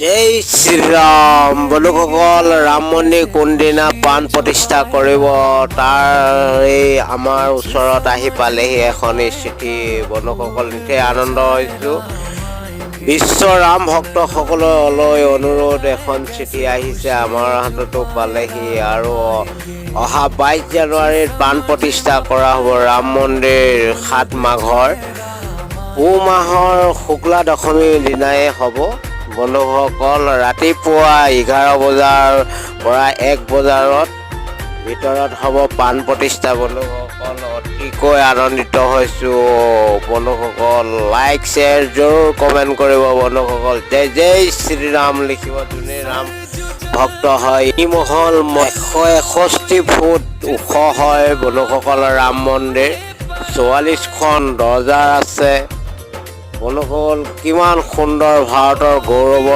জয় শ্ৰীৰাম বন্ধুসকল, ৰাম মন্দিৰ কোনদিনা প্ৰাণ প্ৰতিষ্ঠা কৰিব তাৰ এই আমাৰ ওচৰত আহি পালেহি এখন চিঠি। বন্ধুসকল, নিতেই আনন্দ হৈছোঁ। বিশ্ব ৰাম ভক্তসকললৈ অনুৰোধ, এখন চিঠি আহিছে, আমাৰ হাততো পালেহি আৰু অহা 22 জানুৱাৰীত প্ৰাণ প্ৰতিষ্ঠা কৰা হ'ব ৰাম মন্দিৰ। 7 মাঘৰ পুহ মাহৰ শুক্লা দশমীৰ দিনাই হ'ব। বন্ধুসকল, ৰাতিপুৱা 11 বজাৰ পৰা 1 বজাৰত ভিতৰত হ'ব প্ৰাণ প্ৰতিষ্ঠা। বন্ধুসকল, অতিকৈ আনন্দিত হৈছোঁ। বন্ধুসকল, লাইক শ্বেয়াৰ জৰুৰ কমেণ্ট কৰিব। বন্ধুসকল, জয় জয় শ্ৰীৰাম লিখিব যোনে ৰাম ভক্ত হয়। এই মহল 161 ফুট ওখ হয়। বন্ধুসকল, ৰাম মন্দিৰ 44খন দৰ্জা আছে। বন্ধুসকল, কিমান সুন্দৰ ভাৰতৰ গৌৰৱৰ